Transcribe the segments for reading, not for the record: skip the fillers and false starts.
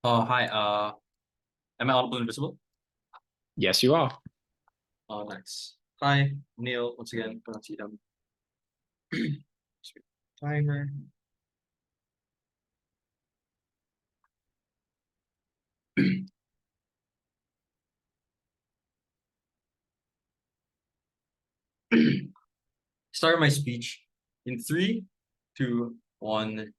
Hi. Am I audible and visible? Yes, you are. Oh, nice. Hi, Neil. Once again, from them. Timer. Start my speech in three, two, one.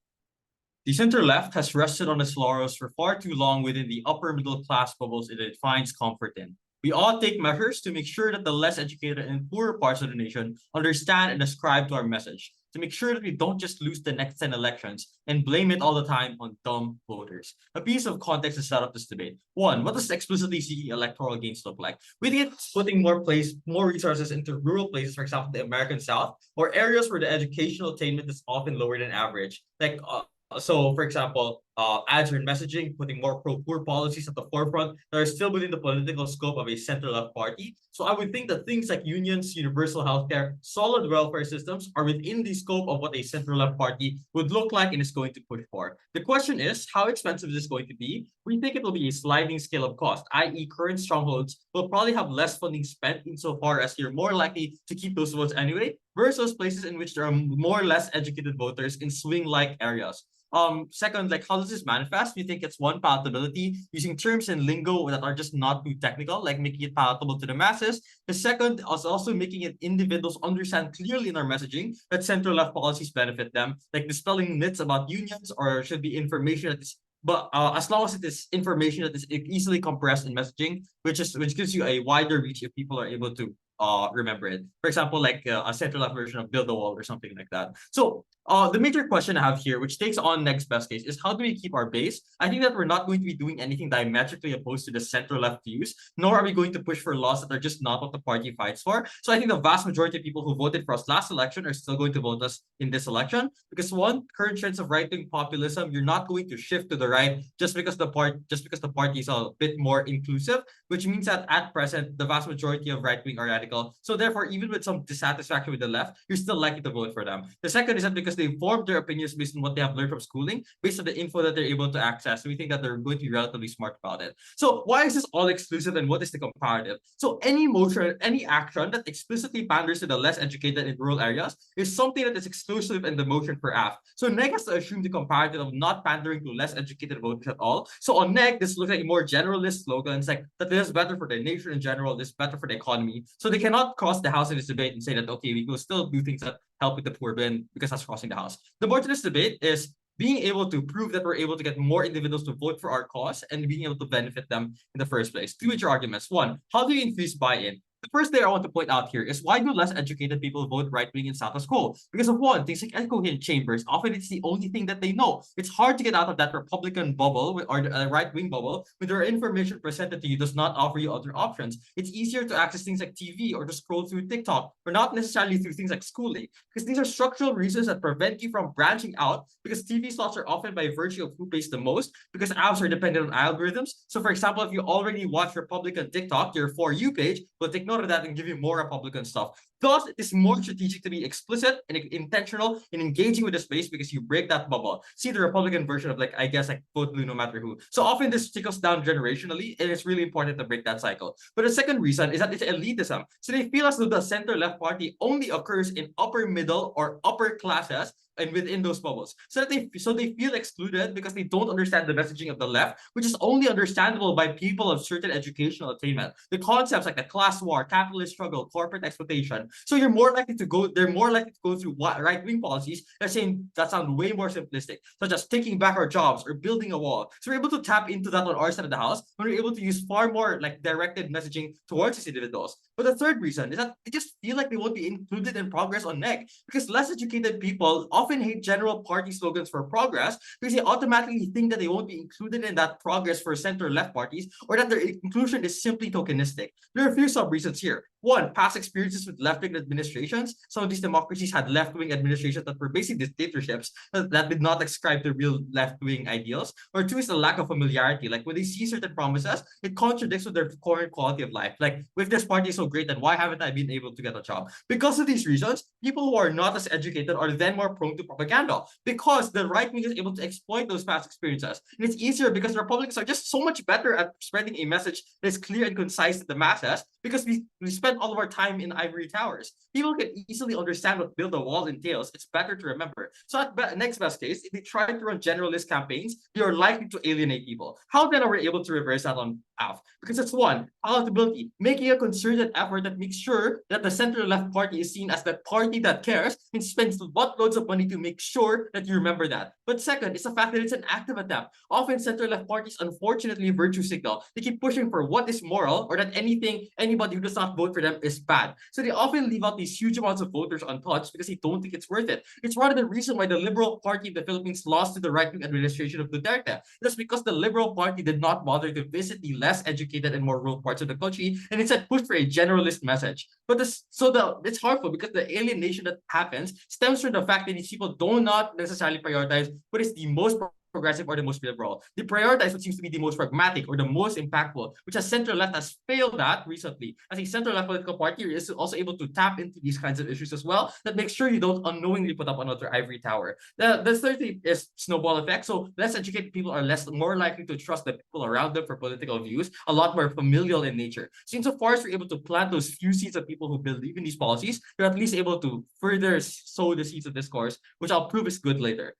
The center left has rested on its laurels for far too long within the upper middle class bubbles it finds comfort in. We all take measures to make sure that the less educated and poorer parts of the nation understand and ascribe to our message, to make sure that we don't just lose the next 10 elections and blame it all the time on dumb voters. A piece of context to set up this debate. One, what does explicitly seeking electoral gains look like? We think it's putting more resources into rural places, for example, the American South, or areas where the educational attainment is often lower than average, like so, for example, ads and messaging, putting more pro-poor policies at the forefront that are still within the political scope of a center-left party. So I would think that things like unions, universal healthcare, solid welfare systems are within the scope of what a center-left party would look like and is going to push for. The question is, how expensive is this going to be? We think it will be a sliding scale of cost, i.e. current strongholds will probably have less funding spent insofar as you're more likely to keep those votes anyway, versus places in which there are more or less educated voters in swing-like areas. Second, like how does this manifest? We think it's one, palatability, using terms and lingo that are just not too technical, like making it palatable to the masses. The second is also making it individuals understand clearly in our messaging that center left policies benefit them, like dispelling myths about unions or should be information that is but as long as it is information that is easily compressed in messaging, which gives you a wider reach if people are able to remember it. For example, like a center left version of Build a Wall or something like that. So the major question I have here, which takes on next best case, is how do we keep our base? I think that we're not going to be doing anything diametrically opposed to the center-left views, nor are we going to push for laws that are just not what the party fights for. So I think the vast majority of people who voted for us last election are still going to vote us in this election because one, current trends of right-wing populism, you're not going to shift to the right just because the party is a bit more inclusive, which means that at present the vast majority of right-wing are radical. So therefore, even with some dissatisfaction with the left, you're still likely to vote for them. The second is that because they formed their opinions based on what they have learned from schooling, based on the info that they're able to access. So we think that they're going to be relatively smart about it. So why is this all exclusive and what is the comparative? So any motion, any action that explicitly panders to the less educated in rural areas is something that is exclusive in the motion for AF. So NEG has to assume the comparative of not pandering to less educated voters at all. So on NEG, this looks like more generalist slogans like that this is better for the nation in general, this is better for the economy. So they cannot cross the house in this debate and say that, okay, we will still do things that help with the poor bin because that's crossing the house. The point of this debate is being able to prove that we're able to get more individuals to vote for our cause and being able to benefit them in the first place. Two major arguments. One, how do you increase buy-in? The first thing I want to point out here is why do less educated people vote right-wing in status quo? Because of one, things like echo chambers. Often it's the only thing that they know. It's hard to get out of that Republican bubble or the right-wing bubble when their information presented to you does not offer you other options. It's easier to access things like TV or to scroll through TikTok, or not necessarily through things like schooling, because these are structural reasons that prevent you from branching out because TV slots are often by virtue of who pays the most because apps are dependent on algorithms. So for example, if you already watch Republican TikTok, your For You page will take note of that and give you more Republican stuff. Thus, it is more strategic to be explicit and intentional in engaging with the space because you break that bubble. See the Republican version of I guess vote blue no matter who. So often this trickles down generationally, and it's really important to break that cycle. But the second reason is that it's elitism. So they feel as though the center-left party only occurs in upper middle or upper classes and within those bubbles. So they feel excluded because they don't understand the messaging of the left, which is only understandable by people of certain educational attainment. The concepts like the class war, capitalist struggle, corporate exploitation. So they're more likely to go through right-wing policies that sound way more simplistic, such as taking back our jobs or building a wall. So we're able to tap into that on our side of the house when we're able to use far more directed messaging towards these individuals. But the third reason is that they just feel like they won't be included in progress on NEG because less educated people often hate general party slogans for progress because they automatically think that they won't be included in that progress for center-left parties or that their inclusion is simply tokenistic. There are a few sub-reasons here. One, past experiences with left-wing administrations. Some of these democracies had left-wing administrations that were basically dictatorships that did not ascribe to real left-wing ideals. Or two is the lack of familiarity. Like when they see certain promises, it contradicts with their current quality of life. Like if this party is so great, then why haven't I been able to get a job? Because of these reasons, people who are not as educated are then more prone to propaganda because the right wing is able to exploit those past experiences. And it's easier because Republicans are just so much better at spreading a message that is clear and concise to the masses because we spend all of our time in ivory towers. People can easily understand what build a wall entails. It's better to remember. So at next best case, if they try to run generalist campaigns, they are likely to alienate people. How then are we able to reverse that on AF? Because it's one, palatability, making a concerted effort that makes sure that the center-left party is seen as the party that cares and spends buttloads of money to make sure that you remember that. But second, it's the fact that it's an active attempt. Often center-left parties, unfortunately, virtue signal. They keep pushing for what is moral or that anybody who does not vote for them is bad. So they often leave out these huge amounts of voters untouched because they don't think it's worth it. It's rather the reason why the Liberal Party of the Philippines lost to the right-wing administration of Duterte. That's because the Liberal Party did not bother to visit the less educated and more rural parts of the country and instead pushed for a generalist message. But it's harmful because the alienation that happens stems from the fact that these people do not necessarily prioritize what is the most progressive or the most liberal. They prioritize what seems to be the most pragmatic or the most impactful, which a center-left has failed at recently. As a center-left political party is also able to tap into these kinds of issues as well that make sure you don't unknowingly put up another ivory tower. The third thing is snowball effect. So less educated people are more likely to trust the people around them for political views, a lot more familial in nature. So insofar as we're able to plant those few seeds of people who believe in these policies, you're at least able to further sow the seeds of discourse, which I'll prove is good later.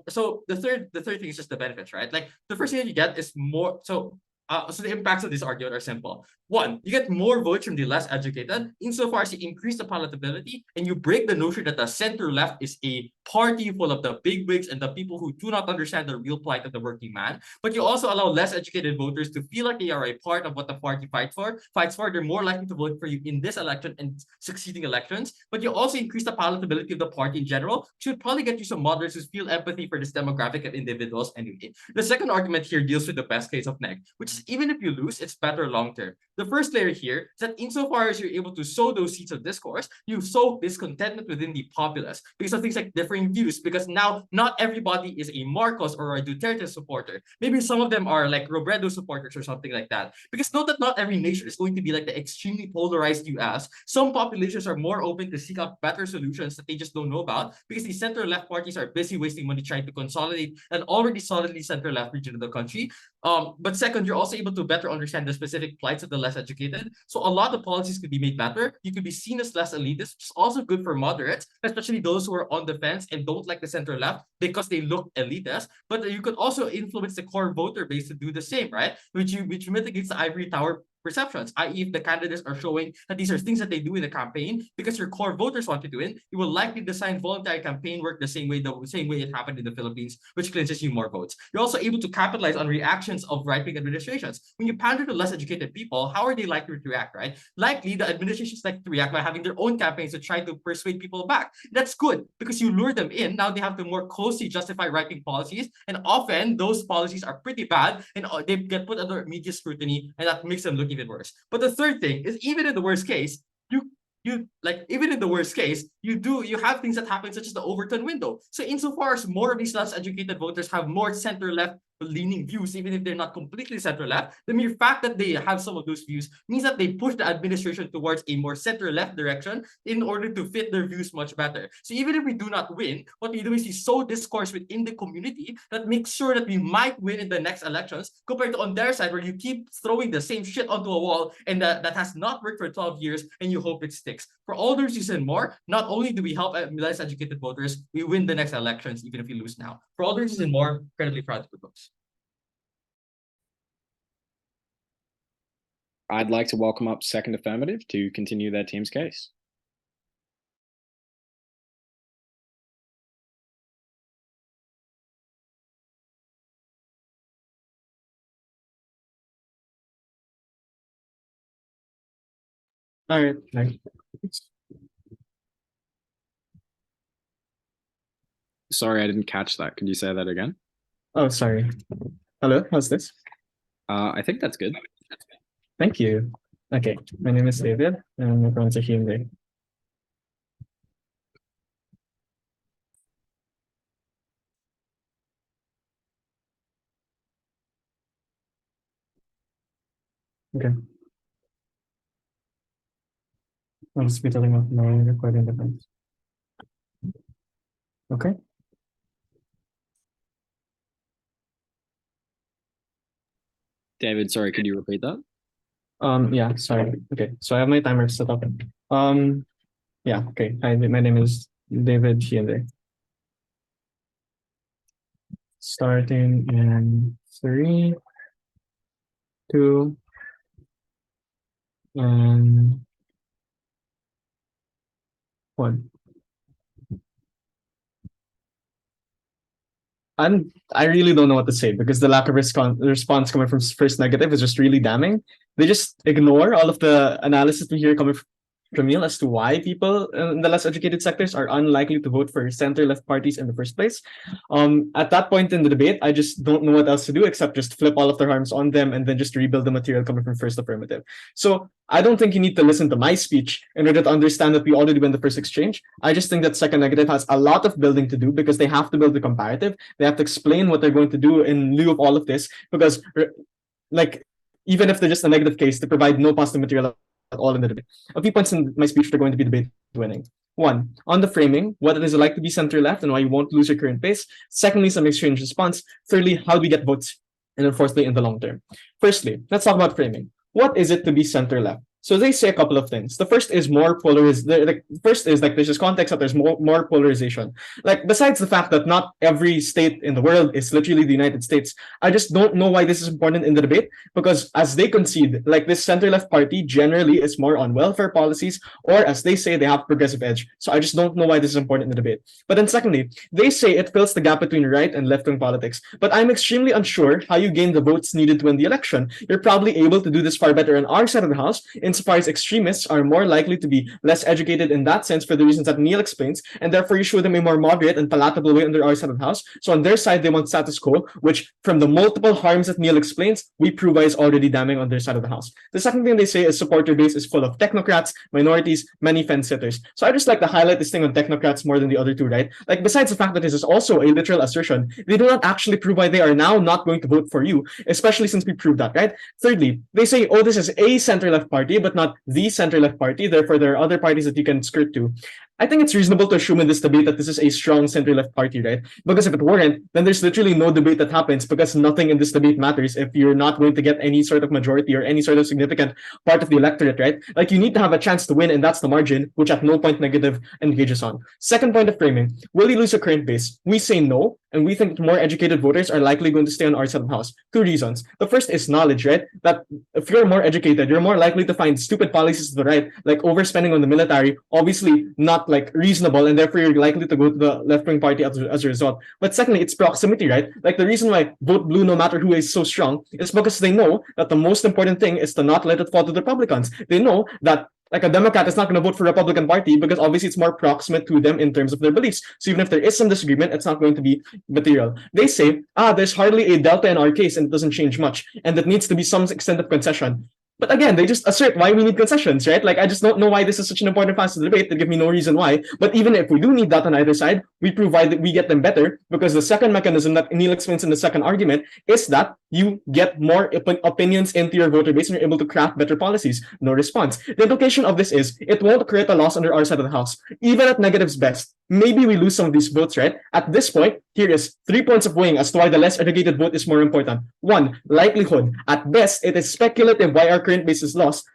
So the third thing is just the benefits, right? Like the first thing that you get is more. So the impacts of this argument are simple. One, you get more votes from the less educated, insofar as you increase the palatability and you break the notion that the center left is a party full of the bigwigs and the people who do not understand the real plight of the working man. But you also allow less educated voters to feel like they are a part of what the party fights for. They're more likely to vote for you in this election and succeeding elections. But you also increase the palatability of the party in general, which would probably get you some moderates who feel empathy for this demographic of individuals anyway. The second argument here deals with the best case of neg, which is even if you lose, it's better long term. The first layer here is that insofar as you're able to sow those seeds of discourse, you sow discontentment within the populace because of things like differing views. Because now not everybody is a Marcos or a Duterte supporter. Maybe some of them are like Robredo supporters or something like that. Because note that not every nation is going to be like the extremely polarized US. Some populations are more open to seek out better solutions that they just don't know about because the center-left parties are busy wasting money trying to consolidate an already solidly center-left region of the country. But second, you're also able to better understand the specific plights of the less educated. So a lot of policies could be made better. You could be seen as less elitist, which is also good for moderates, especially those who are on the fence and don't like the center left because they look elitist. But you could also influence the core voter base to do the same, right? Which mitigates the ivory tower perceptions, i.e., if the candidates are showing that these are things that they do in the campaign because your core voters want you to win, you will likely design voluntary campaign work the same way it happened in the Philippines, which clinches you more votes. You're also able to capitalize on reactions of right-wing administrations. When you pander to less educated people, how are they likely to react, right? Likely, the administrations like to react by having their own campaigns to try to persuade people back. That's good because you lure them in. Now they have to more closely justify right-wing policies, and often those policies are pretty bad, and they get put under media scrutiny, and that makes them look even worse. But the third thing is, even in the worst case, you have things that happen, such as the Overton window. So insofar as more of these less educated voters have more center-left leaning views, even if they're not completely center-left, the mere fact that they have some of those views means that they push the administration towards a more center-left direction in order to fit their views much better. So even if we do not win, what we do is we sow discourse within the community that makes sure that we might win in the next elections, compared to on their side where you keep throwing the same shit onto a wall and that has not worked for 12 years and you hope it sticks. For all those reasons and more, not only do we help less educated voters, we win the next elections even if we lose now. For all those reasons and more, incredibly proud to propose. I'd like to welcome up second affirmative to continue their team's case. All right. Sorry, I didn't catch that. Could you say that again? Oh, sorry. Hello, how's this? I think that's good. Thank you. Okay, my name is David, and I'm going to Hyundai. Okay. I'll just be telling off my recording device. Okay. David, sorry, could you repeat that? Yeah, sorry. Okay, so I have my timer set up. Yeah, okay. Hi, my name is David Hiende. Starting in 3, 2, and 1. I really don't know what to say because the lack of response coming from first negative is just really damning. They just ignore all of the analysis we hear coming from Camille as to why people in the less educated sectors are unlikely to vote for center-left parties in the first place. At that point in the debate, I just don't know what else to do except just flip all of their harms on them and then just rebuild the material coming from first affirmative. So I don't think you need to listen to my speech in order to understand that we already win the first exchange. I just think that second negative has a lot of building to do because they have to build the comparative. They have to explain what they're going to do in lieu of all of this because, like, even if they're just a negative case, they provide no positive material at all in the debate. A few points in my speech are going to be debate winning. 1, on the framing, what it is like to be center-left and why you won't lose your current base. Secondly, some exchange response. Thirdly, how do we get votes? And then fourthly, in the long term. Firstly, let's talk about framing. What is it to be center-left? So they say a couple of things. The first is more polarization. There's this context that there's more polarization. Like, besides the fact that not every state in the world is literally the United States, I just don't know why this is important in the debate because as they concede, like this center-left party generally is more on welfare policies, or as they say, they have progressive edge. So I just don't know why this is important in the debate. But then secondly, they say it fills the gap between right and left-wing politics. But I'm extremely unsure how you gain the votes needed to win the election. You're probably able to do this far better on our side of the house, insofar as extremists are more likely to be less educated in that sense for the reasons that Neil explains, and therefore you show them a more moderate and palatable way under our side of the house. So on their side, they want status quo, which from the multiple harms that Neil explains, we prove is already damning on their side of the house. The second thing they say is supporter base is full of technocrats, minorities, many fence sitters. So I just like to highlight this thing on technocrats more than the other two, right? Like, besides the fact that this is also a literal assertion, they do not actually prove why they are now not going to vote for you, especially since we proved that, right? Thirdly, they say, oh, this is a center-left party, but not the center-left party. Therefore, there are other parties that you can skirt to. I think it's reasonable to assume in this debate that this is a strong center-left party, right? Because if it weren't, then there's literally no debate that happens because nothing in this debate matters if you're not going to get any sort of majority or any sort of significant part of the electorate, right? Like, you need to have a chance to win, and that's the margin, which at no point negative engages on. Second point of framing, will you lose your current base? We say no, and we think that more educated voters are likely going to stay on our side of the house. 2 reasons. The first is knowledge, right? That if you're more educated, you're more likely to find stupid policies to the right, like overspending on the military, obviously not like reasonable, and therefore you're likely to go to the left-wing party as a result. But secondly, it's proximity, right? Like, the reason why vote blue no matter who is so strong is because they know that the most important thing is to not let it fall to the Republicans. They know that like a Democrat is not going to vote for Republican Party because obviously it's more proximate to them in terms of their beliefs. So even if there is some disagreement, it's not going to be material. They say, there's hardly a delta in our case and it doesn't change much, and that needs to be some extent of concession. But again, they just assert why we need concessions, right? Like, I just don't know why this is such an important facet of the debate. They give me no reason why. But even if we do need that on either side, we provide that we get them better, because the second mechanism that Neil explains in the second argument is that you get more opinions into your voter base and you're able to craft better policies. No response. The implication of this is it won't create a loss under our side of the house. Even at negatives best, maybe we lose some of these votes, right? At this point, here is 3 points of weighing as to why the less educated vote is more important. 1, likelihood. At best, it is speculative why our current base is lost,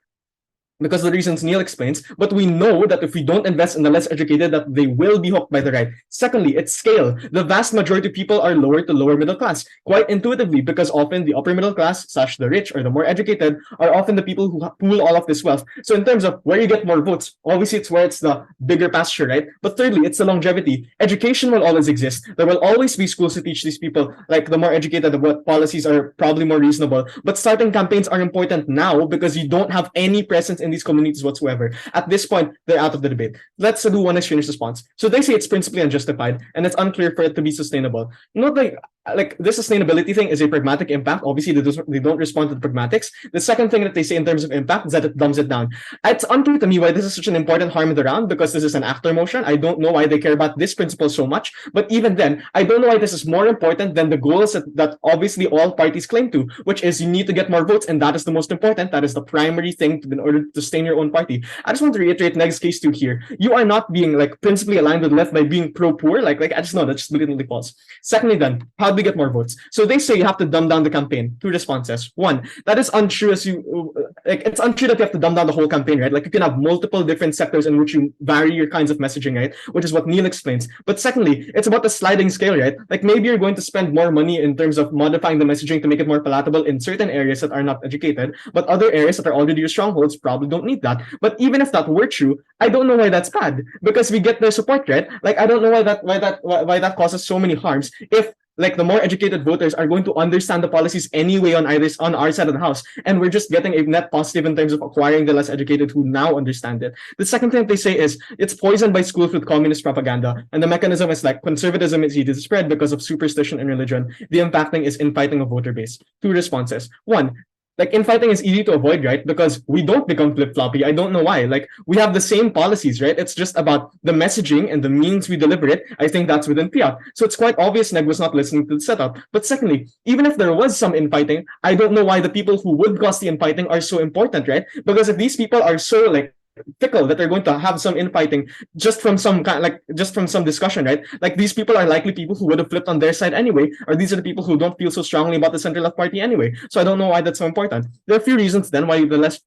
because of the reasons Neil explains, but we know that if we don't invest in the less educated, that they will be hooked by the right. Secondly, it's scale. The vast majority of people are lower to lower middle class, quite intuitively, because often the upper middle class / the rich or the more educated are often the people who pool all of this wealth. So in terms of where you get more votes, obviously it's where it's the bigger pasture, right? But thirdly, it's the longevity. Education will always exist. There will always be schools to teach these people, like the more educated, the policies are probably more reasonable. But starting campaigns are important now because you don't have any presence in these communities whatsoever. At this point, they're out of the debate. Let's do one exchange response. So they say it's principally unjustified and it's unclear for it to be sustainable. Note like this sustainability thing is a pragmatic impact. Obviously, they don't respond to the pragmatics. The second thing that they say in terms of impact is that it dumbs it down. It's unclear to me why this is such an important harm in the round, because this is an after motion. I don't know why they care about this principle so much. But even then, I don't know why this is more important than the goals that obviously all parties claim to, which is you need to get more votes, and that is the most important. That is the primary thing in order to sustain your own party. I just want to reiterate next case 2 here. You are not being like principally aligned with left by being pro-poor. Like I just know that's just blatantly false. Secondly, then, how do we get more votes? So they say you have to dumb down the campaign. Two responses. One, that is untrue it's untrue that you have to dumb down the whole campaign, right? Like you can have multiple different sectors in which you vary your kinds of messaging, right? Which is what Neil explains. But secondly, it's about the sliding scale, right? Like maybe you're going to spend more money in terms of modifying the messaging to make it more palatable in certain areas that are not educated, but other areas that are already your strongholds probably don't need that. But even if that were true, I don't know why that's bad because we get their support, right? Like I don't know why that causes so many harms if like the more educated voters are going to understand the policies anyway on our side of the house, and we're just getting a net positive in terms of acquiring the less educated who now understand it. The second thing they say is it's poisoned by schools with communist propaganda, and the mechanism is like conservatism is easy to spread because of superstition and religion. The impacting is infighting a voter base. Two responses. One, like infighting is easy to avoid, right? Because we don't become flip-floppy. I don't know why. Like we have the same policies, right? It's just about the messaging and the means we deliver it. I think that's within fiat. So it's quite obvious Neg was not listening to the setup. But secondly, even if there was some infighting, I don't know why the people who would cause the infighting are so important, right? Because if these people are so like fickle that they're going to have some infighting just from some kind just from some discussion, right? Like these people are likely people who would have flipped on their side anyway, or these are the people who don't feel so strongly about the center left party anyway. So I don't know why that's so important. There are a few reasons then why the less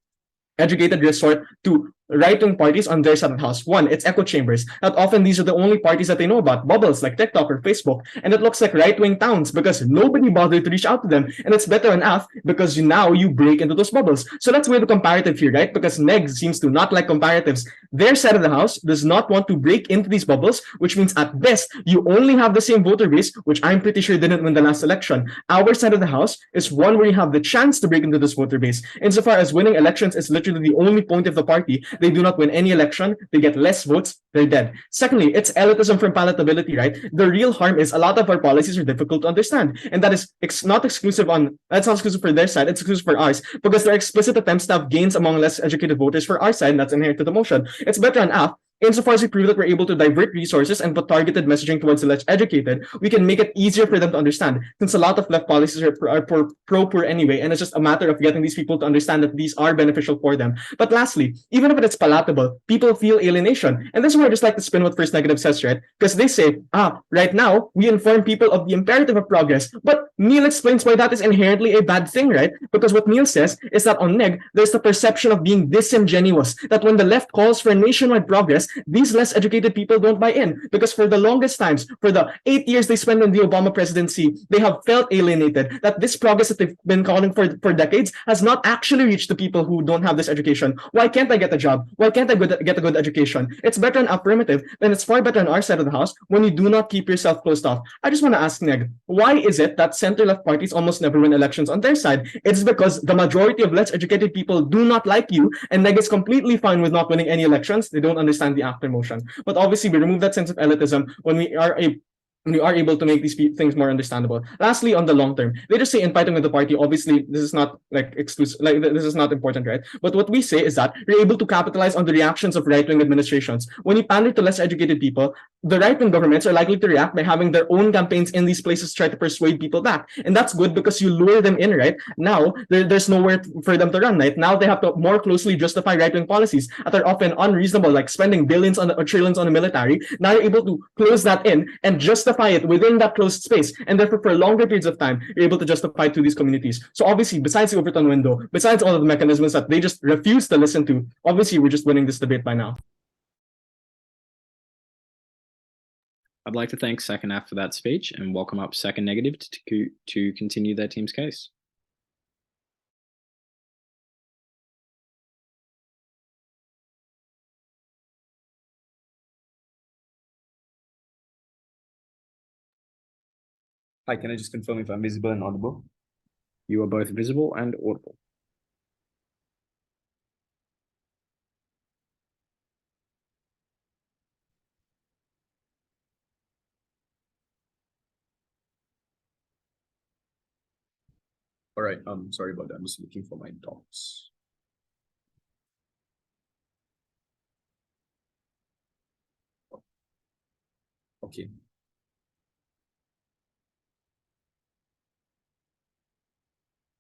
educated resort to right-wing parties on their side of the house. One, it's echo chambers. That often these are the only parties that they know about, bubbles like TikTok or Facebook, and it looks like right-wing towns because nobody bothered to reach out to them, and it's better enough because now you break into those bubbles. So let's weigh the comparative here, right? Because Neg seems to not like comparatives. Their side of the house does not want to break into these bubbles, which means at best you only have the same voter base, which I'm pretty sure didn't win the last election. Our side of the house is one where you have the chance to break into this voter base. Insofar as winning elections is literally the only point of the party, they do not win any election, they get less votes, they're dead. Secondly, it's elitism from palatability, right? The real harm is a lot of our policies are difficult to understand. And that is not exclusive for their side, it's exclusive for ours, because there are explicit attempts to have gains among less educated voters for our side, and that's inherent to the motion. It's better on app. Insofar as we prove that we're able to divert resources and put targeted messaging towards the less educated, we can make it easier for them to understand, since a lot of left policies are pro-poor anyway, and it's just a matter of getting these people to understand that these are beneficial for them. But lastly, even if it's palatable, people feel alienation. And this is where I just like to spin what First Negative says, right? Because they say, right now, we inform people of the imperative of progress. But Neil explains why that is inherently a bad thing, right? Because what Neil says is that on Neg, there's the perception of being disingenuous, that when the left calls for nationwide progress, these less educated people don't buy in, because for the longest times, for the 8 years they spent in the Obama presidency, they have felt alienated, that this progress that they've been calling for decades has not actually reached the people who don't have this education. Why can't I get a job? Why can't I get a good education? It's better on affirmative, then it's far better on our side of the house when you do not keep yourself closed off. I just want to ask Neg, why is it that center-left parties almost never win elections on their side? It's because the majority of less educated people do not like you, and Neg is completely fine with not winning any elections. They don't understand the after motion. But obviously, we remove that sense of elitism when we are able to make these things more understandable. Lastly, on the long term, they just say infighting with the party. Obviously, this is not like exclusive, like this is not important, right? But what we say is that you're able to capitalize on the reactions of right-wing administrations. When you pander to less educated people, the right-wing governments are likely to react by having their own campaigns in these places to try to persuade people back. And that's good because you lure them in, right? Now, there's nowhere for them to run, right? Now they have to more closely justify right-wing policies that are often unreasonable, like spending billions or trillions on the military. Now you're able to close that in and justify it within that closed space, and therefore for longer periods of time you're able to justify it to these communities. So obviously, besides the Overton window, besides all of the mechanisms that they just refuse to listen to, obviously we're just winning this debate by now. I'd like to thank Second Half for that speech and welcome up Second Negative to continue their team's case. Hi, can I just confirm if I'm visible and audible? You are both visible and audible. All right, sorry about that. I'm just looking for my docs. Okay.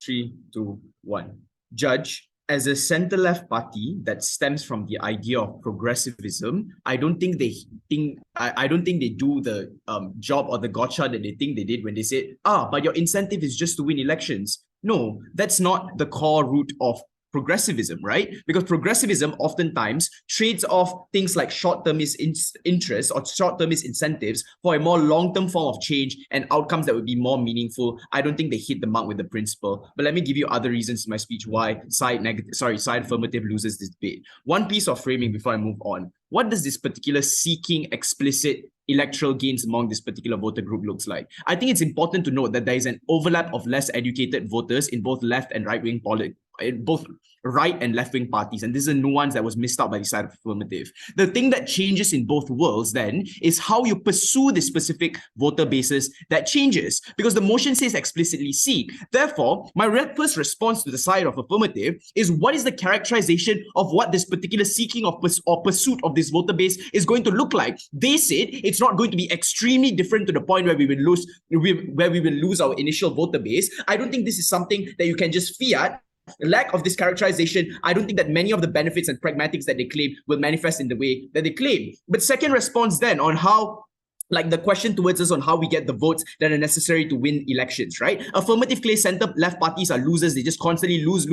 Three, two, one. Judge, as a center-left party that stems from the idea of progressivism, I don't think they do the job or the gotcha that they think they did when they said, but your incentive is just to win elections. No, that's not the core root of progressivism, right? Because progressivism oftentimes trades off things like short-termist interests or short-termist incentives for a more long-term form of change and outcomes that would be more meaningful. I don't think they hit the mark with the principle. But let me give you other reasons in my speech why side affirmative loses this debate. One piece of framing before I move on. What does this particular seeking explicit electoral gains among this particular voter group looks like? I think it's important to note that there is an overlap of less educated voters in both left and right-wing politics, both right and left-wing parties. And this is a nuance that was missed out by the side of affirmative. The thing that changes in both worlds then is how you pursue the specific voter bases that changes, because the motion says explicitly seek. Therefore, my first response to the side of affirmative is what is the characterization of what this particular seeking of or pursuit of this voter base is going to look like. They said it's not going to be extremely different to the point where we will lose our initial voter base. I don't think this is something that you can just fiat. Lack of this characterization, I don't think that many of the benefits and pragmatics that they claim will manifest in the way that they claim. But second response then on how, like the question towards us on how we get the votes that are necessary to win elections, right? Affirmative claims center-left parties are losers. They just constantly lose,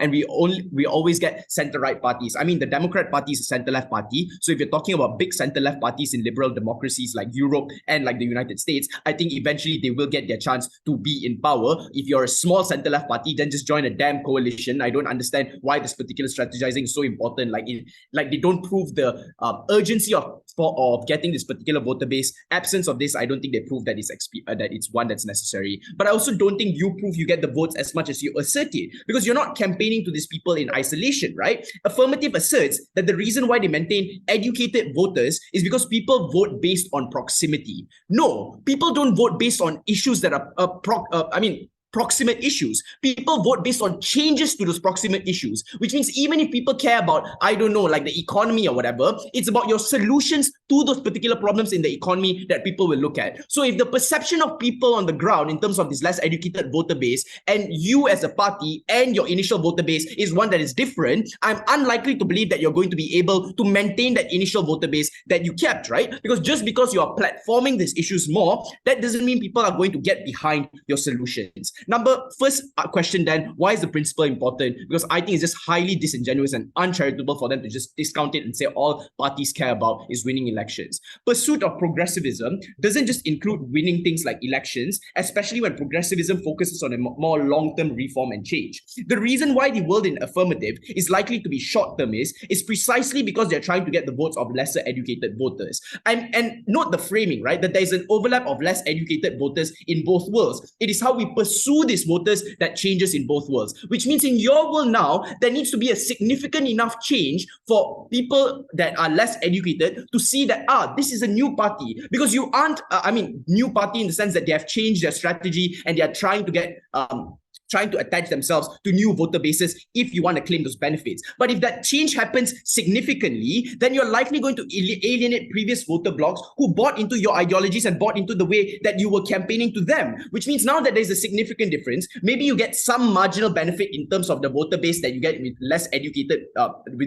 and we always get center-right parties. I mean, the Democrat Party is a center-left party. So if you're talking about big center-left parties in liberal democracies like Europe and like the United States, I think eventually they will get their chance to be in power. If you're a small center-left party, then just join a damn coalition. I don't understand why this particular strategizing is so important. Like they don't prove the urgency of getting this particular voter base. Absence of this, I don't think they prove that it's one that's necessary. But I also don't think you prove you get the votes as much as you assert it, because you're not campaigning to these people in isolation, right? Affirmative asserts that the reason why they maintain educated voters is because people vote based on proximity. No, people don't vote based on issues that are proximate issues. People vote based on changes to those proximate issues, which means even if people care about, I don't know, like the economy or whatever, it's about your solutions to those particular problems in the economy that people will look at. So if the perception of people on the ground in terms of this less educated voter base and you as a party and your initial voter base is one that is different, I'm unlikely to believe that you're going to be able to maintain that initial voter base that you kept, right? Because just because you are platforming these issues more, that doesn't mean people are going to get behind your solutions. First question then, why is the principle important? Because I think it's just highly disingenuous and uncharitable for them to just discount it and say all parties care about is winning elections. Pursuit of progressivism doesn't just include winning things like elections, especially when progressivism focuses on a more long-term reform and change. The reason why the world in affirmative is likely to be short-termist is precisely because they're trying to get the votes of lesser educated voters. And note the framing, right? That there's an overlap of less educated voters in both worlds. It is how we pursue these voters that changes in both worlds, which means in your world now, there needs to be a significant enough change for people that are less educated to see that, this is a new party, because you aren't, new party in the sense that they have changed their strategy and they are trying to attach themselves to new voter bases if you want to claim those benefits. But if that change happens significantly, then you're likely going to alienate previous voter blocs who bought into your ideologies and bought into the way that you were campaigning to them, which means now that there's a significant difference, maybe you get some marginal benefit in terms of the voter base that you get with the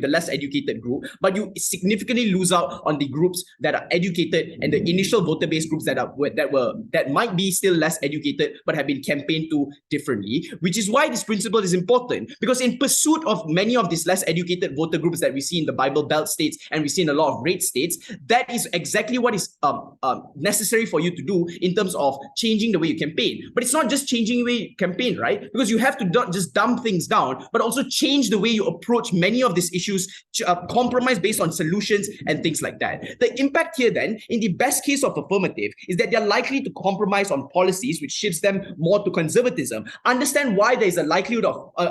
less educated group, but you significantly lose out on the groups that are educated and the initial voter base groups that might be still less educated but have been campaigned to differently. Which is why this principle is important, because in pursuit of many of these less educated voter groups that we see in the Bible Belt states and we see in a lot of red states, that is exactly what is necessary for you to do in terms of changing the way you campaign. But it's not just changing the way you campaign, right? Because you have to not just dumb things down, but also change the way you approach many of these issues, compromise based on solutions and things like that. The impact here then, in the best case of affirmative, is that they're likely to compromise on policies which shifts them more to conservatism. Understand why there is a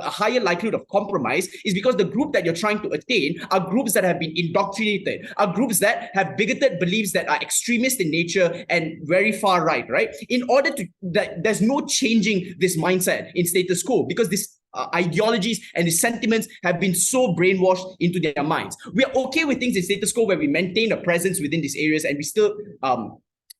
higher likelihood of compromise is because the group that you're trying to attain are groups that have been indoctrinated, are groups that have bigoted beliefs that are extremist in nature and very far right? In order to, there's no changing this mindset in status quo, because this ideologies and the sentiments have been so brainwashed into their minds. We are okay with things in status quo where we maintain a presence within these areas and we still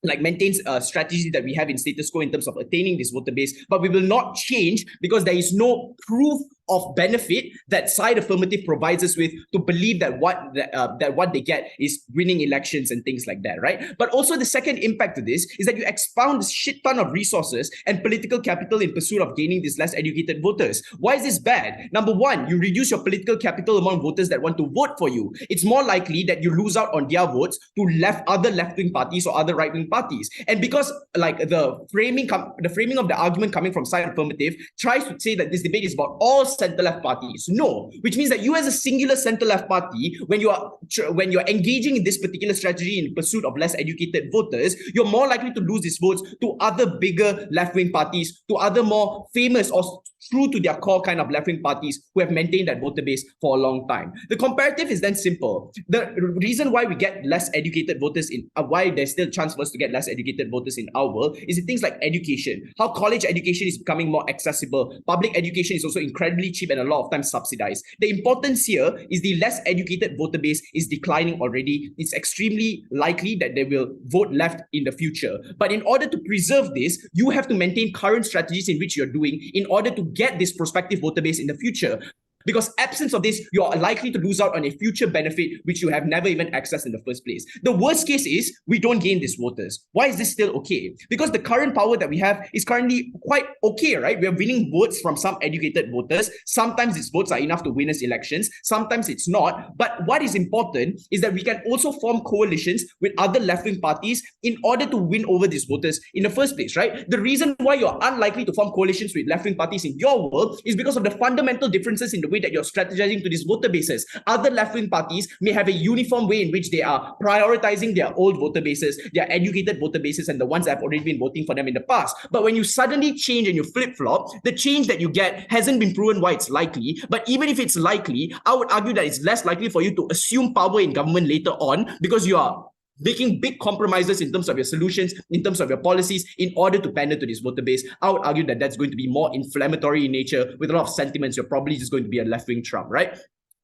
maintains a strategy that we have in status quo in terms of attaining this voter base, but we will not change because there is no proof of benefit that side affirmative provides us with to believe that what they get is winning elections and things like that, right? But also the second impact to this is that you expound a shit ton of resources and political capital in pursuit of gaining these less educated voters. Why is this bad? Number one, you reduce your political capital among voters that want to vote for you. It's more likely that you lose out on their votes to other left-wing parties or other right-wing parties. And because like the framing of the argument coming from side affirmative tries to say that this debate is about all center-left parties. No, which means that you as a singular center-left party, when you're engaging in this particular strategy in pursuit of less educated voters, you're more likely to lose these votes to other bigger left-wing parties, to other more famous or true to their core kind of left-wing parties who have maintained that voter base for a long time. The comparative is then simple. The reason why we get less educated voters why there's still a chance for us to get less educated voters in our world is in things like education, how college education is becoming more accessible. Public education is also incredibly cheap and a lot of times subsidized. The importance here is the less educated voter base is declining already. It's extremely likely that they will vote left in the future. But in order to preserve this, you have to maintain current strategies in which you're doing in order to get this prospective voter base in the future. Because absence of this, you are likely to lose out on a future benefit which you have never even accessed in the first place. The worst case is we don't gain these voters. Why is this still okay? Because the current power that we have is currently quite okay, right? We're winning votes from some educated voters. Sometimes these votes are enough to win us elections. Sometimes it's not. But what is important is that we can also form coalitions with other left-wing parties in order to win over these voters in the first place, right? The reason why you're unlikely to form coalitions with left-wing parties in your world is because of the fundamental differences in the way that you're strategizing to these voter bases. Other left-wing parties may have a uniform way in which they are prioritizing their old voter bases, their educated voter bases, and the ones that have already been voting for them in the past. But when you suddenly change and you flip-flop, the change that you get hasn't been proven why it's likely. But even if it's likely, I would argue that it's less likely for you to assume power in government later on because you are making big compromises in terms of your solutions, in terms of your policies, in order to pander to this voter base. I would argue that that's going to be more inflammatory in nature with a lot of sentiments. You're probably just going to be a left-wing Trump, right?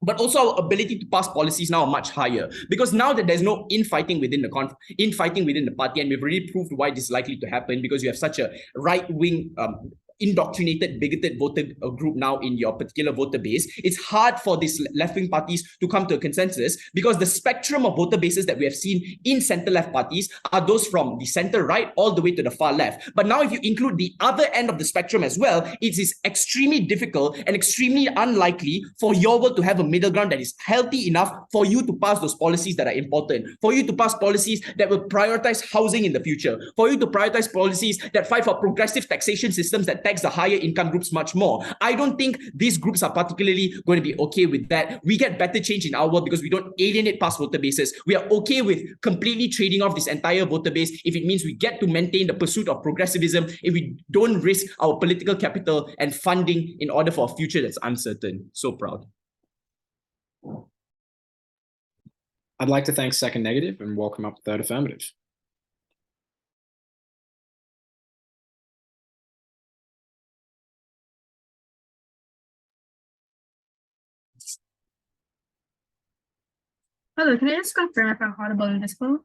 But also our ability to pass policies now are much higher because now that there's no infighting within the party, and we've already proved why this is likely to happen because you have such a right-wing indoctrinated, bigoted voter group now in your particular voter base, it's hard for these left-wing parties to come to a consensus because the spectrum of voter bases that we have seen in center-left parties are those from the center-right all the way to the far left. But now if you include the other end of the spectrum as well, it is extremely difficult and extremely unlikely for your world to have a middle ground that is healthy enough for you to pass those policies that are important, for you to pass policies that will prioritize housing in the future, for you to prioritize policies that fight for progressive taxation systems that tax the higher income groups much more. I don't think these groups are particularly going to be okay with that. We get better change in our world because we don't alienate past voter bases. We are okay with completely trading off this entire voter base if it means we get to maintain the pursuit of progressivism, if we don't risk our political capital and funding in order for a future that's uncertain. So proud. I'd like to thank second negative and welcome up third affirmative. Hello, can I just confirm if I'm audible in this call?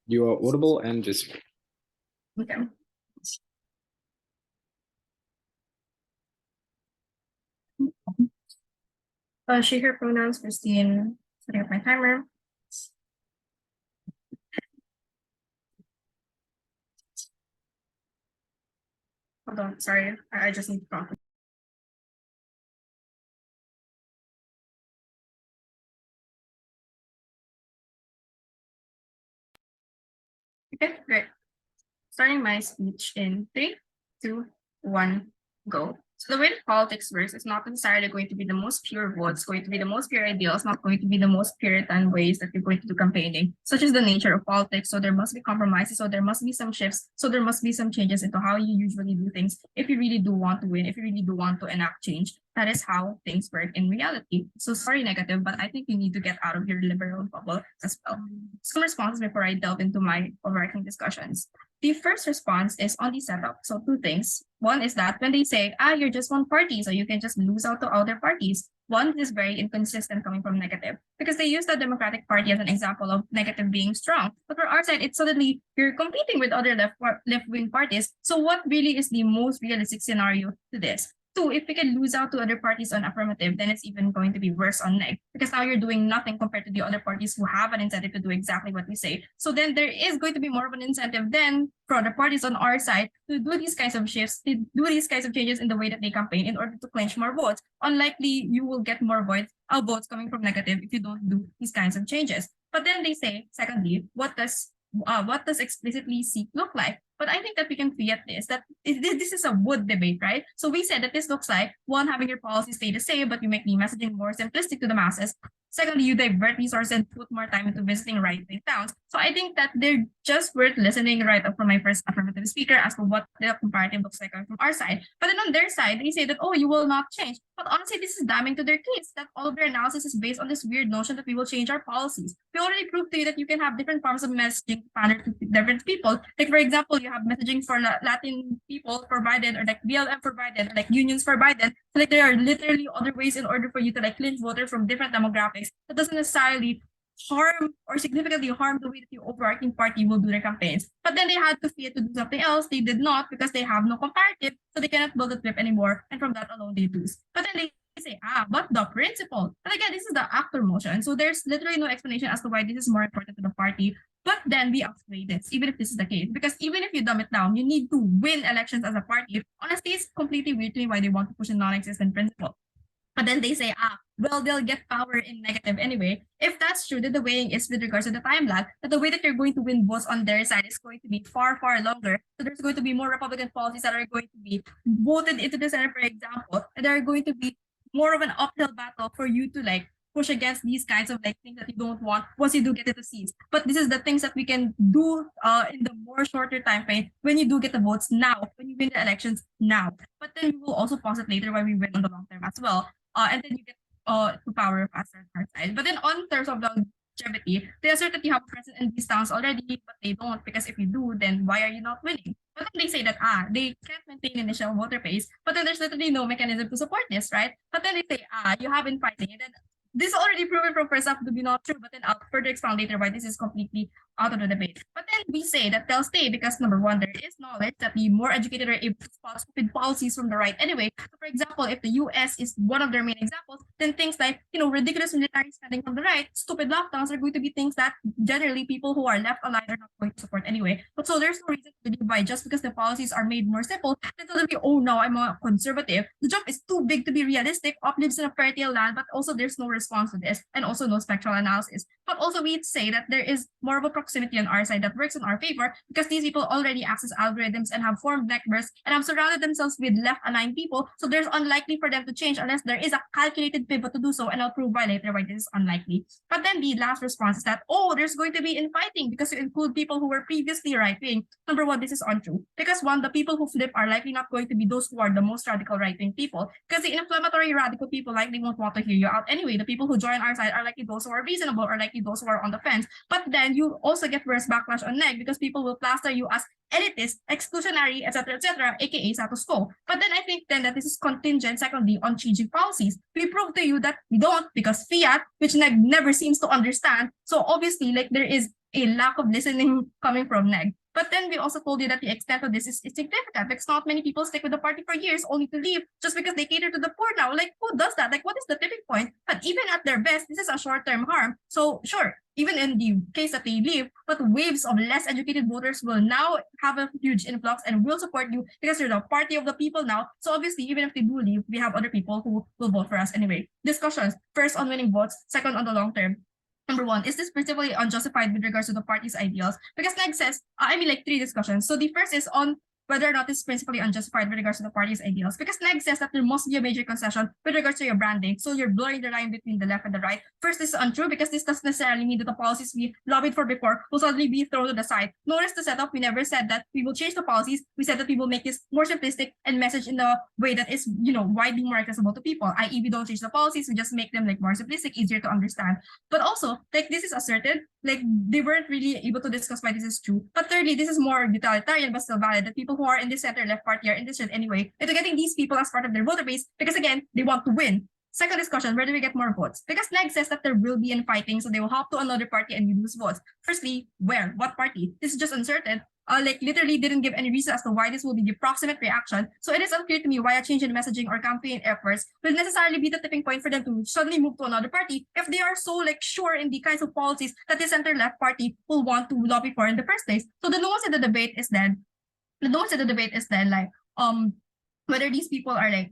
You are audible and just Okay. She, her pronouns, Christine, setting up my timer. Hold on, sorry, I just need to prompt. Okay, great. Starting my speech in 3, 2, 1, go. So the way that politics works is not necessarily going to be the most pure votes, going to be the most pure ideals, not going to be the most Puritan ways that you're going to do campaigning. Such is the nature of politics. So there must be compromises, so there must be some shifts, so there must be some changes into how you usually do things if you really do want to win, if you really do want to enact change. That is how things work in reality. So sorry, negative, but I think you need to get out of your liberal bubble as well. Some responses before I delve into my overarching discussions. The first response is on the setup. So 2 things. One is that when they say, you're just one party, so you can just lose out to other parties. One is very inconsistent coming from negative because they use the Democratic Party as an example of negative being strong. But for our side, it's suddenly you're competing with other left-wing parties. So what really is the most realistic scenario to this? two, if we can lose out to other parties on affirmative, then it's even going to be worse on neg, because now you're doing nothing compared to the other parties who have an incentive to do exactly what we say. So then there is going to be more of an incentive then for the parties on our side to do these kinds of shifts, to do these kinds of changes in the way that they campaign in order to clinch more votes. Unlikely you will get more votes coming from negative if you don't do these kinds of changes. But then they say, secondly, what does explicitly seek look like? But I think that we can fiat this is a wood debate, right? So we said that this looks like, one, having your policies stay the same, but you make the messaging more simplistic to the masses. Secondly, you divert resources and put more time into visiting right-wing towns. So I think that they're just worth listening right up from my first affirmative speaker as to what the comparative looks like from our side. But then on their side, they say that, oh, you will not change. But honestly, this is damning to their case, that all of their analysis is based on this weird notion that we will change our policies. We already proved to you that you can have different forms of messaging pander to different people. Like, for example, you have messaging for Latin people for Biden, or like BLM for Biden, or like unions for Biden. So like there are literally other ways in order for you to like clinch voters from different demographics. That doesn't necessarily harm or significantly harm the way that the overarching party will do their campaigns. But then they had to fear to do something else. They did not, because they have no comparative, so they cannot build a trip anymore. And from that alone, they lose. But then they say, but the principle. And again, this is the actor motion. So there's literally no explanation as to why this is more important to the party. But then we outweigh this, even if this is the case. Because even if you dumb it down, you need to win elections as a party. Honestly, it's completely weird to me why they want to push a non-existent principle. But then they say, well, they'll get power in negative anyway. If that's true, then the weighing is with regards to the time lag, that the way that you're going to win votes on their side is going to be far, far longer. So there's going to be more Republican policies that are going to be voted into the Senate, for example, and there are going to be more of an uphill battle for you to like push against these kinds of like things that you don't want once you do get into seats. But this is the things that we can do in the more shorter time frame when you do get the votes now, when you win the elections now. But then we will also pause it later when we win on the long term as well. And then you get to power faster on our side. But then on terms of longevity, they assert that you have present in these towns already, but they don't, because if you do, then why are you not winning? But then they say that they can't maintain initial voter base, but then there's literally no mechanism to support this, right? But then they say, you have been fighting, and then this is already proven from first half to be not true, but then I'll further expound later why this is completely out of the debate. But then we say that they'll stay because, number one, there is knowledge that the more educated are able to spot stupid policies from the right anyway. So for example, if the US is one of their main examples, then things like, ridiculous military spending from the right, stupid lockdowns are going to be things that generally people who are left aligned are not going to support anyway. But so there's no reason to believe why just because the policies are made more simple, then suddenly, oh no, I'm a conservative. The jump is too big to be realistic. Op lives in a fairy tale land, but also there's no response to this, and also no spectral analysis. But also we'd say that there is more of a proximity on our side that works in our favor, because these people already access algorithms and have formed networks and have surrounded themselves with left-aligned people. So there's unlikely for them to change unless there is a calculated pivot to do so, and I'll prove why later why this is unlikely. But then the last response is that, there's going to be infighting because you include people who were previously right-wing. Number one, this is untrue. Because one, the people who flip are likely not going to be those who are the most radical right-wing people, because the inflammatory radical people likely won't want to hear you out anyway. The people who join our side are likely those who are reasonable, or likely those who are on the fence. But then you also get worse backlash on neg, because people will plaster you as elitist, exclusionary, etc., aka status quo. But then I think then that this is contingent, secondly, on changing policies. We prove to you that we don't, because fiat, which neg never seems to understand. So obviously, like, there is a lack of listening coming from neg. But then we also told you that the extent of this is significant, because not many people stick with the party for years only to leave just because they cater to the poor now. Like, who does that? Like, what is the tipping point? But even at their best, this is a short-term harm. So sure, even in the case that they leave, but waves of less educated voters will now have a huge influx and will support you because you're the party of the people now. So obviously, even if they do leave, we have other people who will vote for us anyway. Discussions, first on winning votes, second on the long term. Number one, is this principally unjustified with regards to the party's ideals? Because Neg says, three discussions. So the first is on whether or not it's principally unjustified with regards to the party's ideals. Because Neg says that there must be a major concession with regards to your branding. So you're blurring the line between the left and the right. First, this is untrue because this doesn't necessarily mean that the policies we lobbied for before will suddenly be thrown to the side. Notice the setup, we never said that we will change the policies. We said that we will make this more simplistic and message in a way that is, widely more accessible to people. I.e., we don't change the policies, we just make them more simplistic, easier to understand. But also, this is asserted, they weren't really able to discuss why this is true. But thirdly, this is more utilitarian but still valid, that people who are in the center-left party are interested anyway into getting these people as part of their voter base because, again, they want to win. Second discussion, where do we get more votes? Because Neg says that there will be infighting, so they will hop to another party and you lose votes. Firstly, where? What party? This is just uncertain. like literally didn't give any reason as to why this will be the proximate reaction. So it is unclear to me why a change in messaging or campaign efforts will necessarily be the tipping point for them to suddenly move to another party if they are so like sure in the kinds of policies that the center-left party will want to lobby for in the first place. So the nuance in the debate is then like whether these people are like,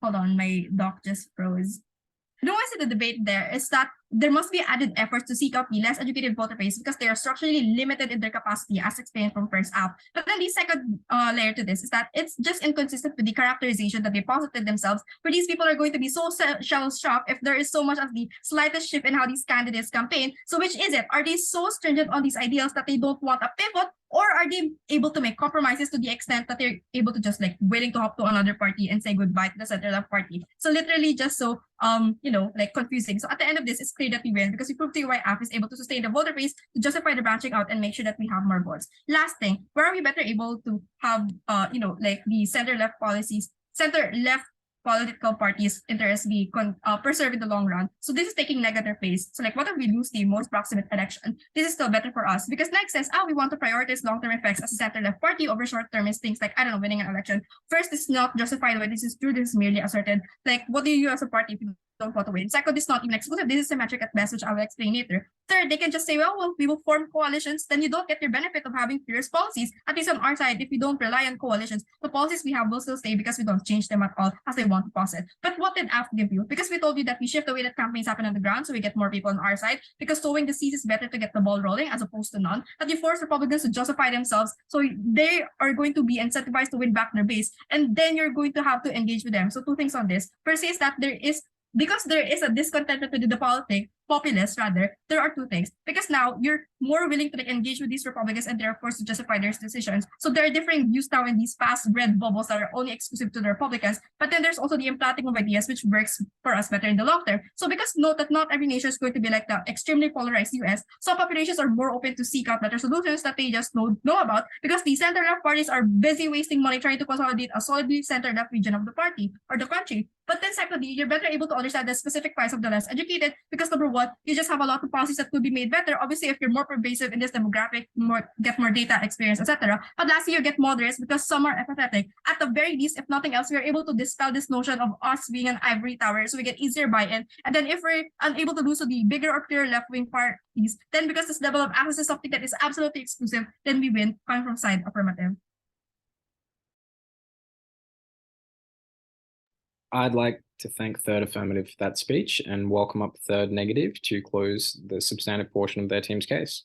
hold on, my doc just froze. The nuance in the debate there is that there must be added efforts to seek out the less educated voter base because they are structurally limited in their capacity, as explained from first app. But then the second layer to this is that it's just inconsistent with the characterization that they posited themselves, where these people are going to be so shell-shocked if there is so much as the slightest shift in how these candidates campaign. So which is it? Are they so stringent on these ideals that they don't want a pivot, or are they able to make compromises to the extent that they're able to just like willing to hop to another party and say goodbye to the center-left party? So literally just so like confusing. So at the end of this, it's clear that we win because we proved to you why AF is able to sustain the voter base, to justify the branching out, and make sure that we have more votes. Last thing, where are we better able to have like the center-left political parties' interests be preserved in the long run? So this is taking negative pace. So like, what if we lose the most proximate election? This is still better for us because next says, we want to prioritize long-term effects as a center-left party over short-term things like, I don't know, winning an election. First, this is not justified when this is true. This is merely asserted. Like, what do you as a party if you don't want to win? Second, this is not even exclusive. This is symmetric at best, which I will explain later. Third, they can just say, well, we will form coalitions. Then you don't get your benefit of having fierce policies. At least on our side, if we don't rely on coalitions, the policies we have will still stay because we don't change them at all as they want to posit. But what did AF give you? Because we told you that we shift the way that campaigns happen on the ground so we get more people on our side, because sowing the seeds is better to get the ball rolling as opposed to none. That you force Republicans to justify themselves so they are going to be incentivized to win back their base, and then you're going to have to engage with them. So two things on this. First is that because there is a discontentment with the populists rather, there are two things. Because now you're more willing to like engage with these Republicans and they're forced to justify their decisions. So there are differing views now in these fast-bred bubbles that are only exclusive to the Republicans. But then there's also the implanting of ideas which works for us better in the long term. So because note that not every nation is going to be like the extremely polarized US, some populations are more open to seek out better solutions that they just know about, because the center-left parties are busy wasting money trying to consolidate a solidly center-left region of the party or the country. But then secondly, you're better able to understand the specific price of the less educated because number one, you just have a lot of policies that could be made better. Obviously, if you're more pervasive in this demographic, get more data, experience, etc. But lastly, you get moderates because some are empathetic. At the very least, if nothing else, we are able to dispel this notion of us being an ivory tower, so we get easier buy-in. And then if we're unable to do so the bigger or clearer left-wing parties, then because this level of access is something that is absolutely exclusive, then we win, coming from side affirmative. I'd like to thank third affirmative for that speech and welcome up third negative to close the substantive portion of their team's case.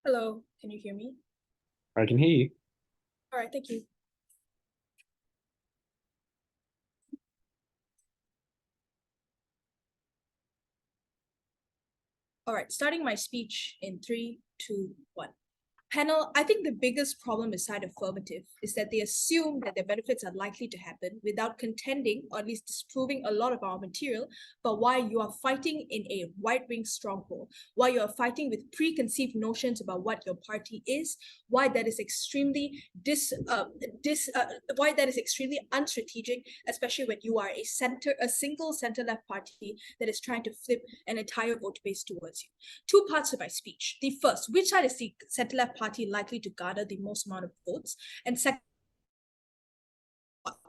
Hello, can you hear me? I can hear you. All right, thank you. All right, starting my speech in 3, 2, 1. Panel, I think the biggest problem beside affirmative is that they assume that their benefits are likely to happen without contending or at least disproving a lot of our material, but why you are fighting in a right-wing stronghold, why you are fighting with preconceived notions about what your party is, why that is extremely unstrategic, especially when you are a single center-left party that is trying to flip an entire vote base towards you. Two parts of my speech. The first, which side is the center-left party likely to garner the most amount of votes, and second,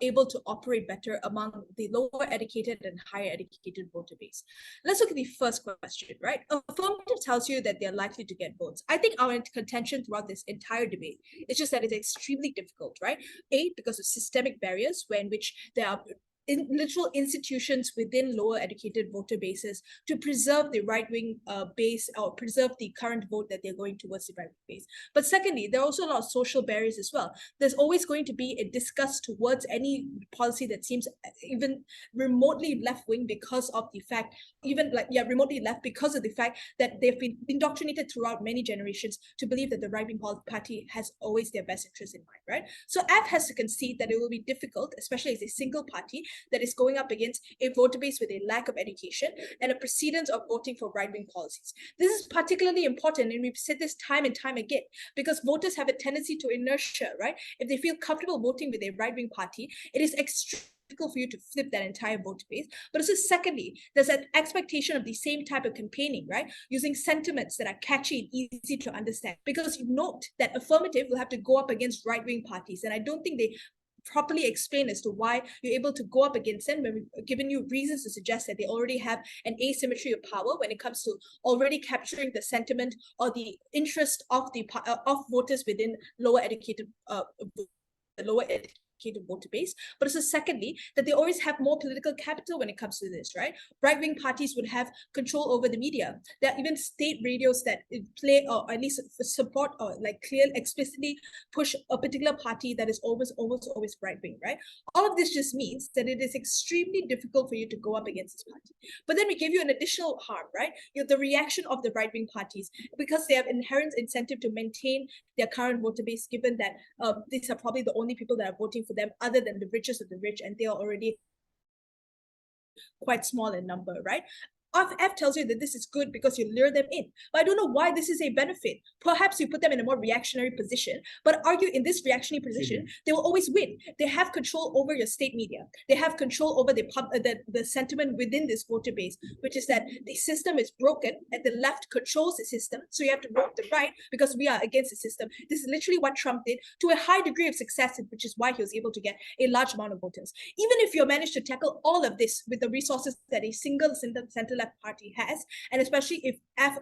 able to operate better among the lower educated and higher educated voter base. Let's look at the first question, right? Affirmative tells you that they're likely to get votes. I think our contention throughout this entire debate is just that it's extremely difficult, right? A, because of systemic barriers in which there are literal institutions within lower educated voter bases to preserve the right-wing base or preserve the current vote that they're going towards the right-wing base. But secondly, there are also a lot of social barriers as well. There's always going to be a disgust towards any policy that seems even remotely left-wing because of the fact, remotely left because of the fact that they've been indoctrinated throughout many generations to believe that the right-wing party has always their best interest in mind, right? So AF has to concede that it will be difficult, especially as a single party, that is going up against a voter base with a lack of education and a precedence of voting for right-wing policies. This is particularly important, and we've said this time and time again, because voters have a tendency to inertia, right? If they feel comfortable voting with a right-wing party, it is extremely difficult for you to flip that entire voter base. But also, secondly, there's an expectation of the same type of campaigning, right? Using sentiments that are catchy and easy to understand. Because you note that affirmative will have to go up against right-wing parties, and I don't think they properly explain as to why you're able to go up against them when we've given you reasons to suggest that they already have an asymmetry of power when it comes to already capturing the sentiment or the interest of the of voters within lower educated voter base. But also, secondly, that they always have more political capital when it comes to this, right? Right-wing parties would have control over the media. There are even state radios that play or at least support or like clearly explicitly push a particular party that is almost always right-wing, right? All of this just means that it is extremely difficult for you to go up against this party. But then we give you an additional harm, right? The reaction of the right-wing parties, because they have inherent incentive to maintain their current voter base, given that these are probably the only people that are voting for them other than the richest of the rich, and they are already quite small in number, right? F tells you that this is good because you lure them in. But I don't know why this is a benefit. Perhaps you put them in a more reactionary position, but argue in this reactionary position, they will always win. They have control over your state media. They have control over the sentiment within this voter base, which is that the system is broken and the left controls the system. So you have to vote the right because we are against the system. This is literally what Trump did to a high degree of success, which is why he was able to get a large amount of voters. Even if you manage to tackle all of this with the resources that a single center left party has, and especially if F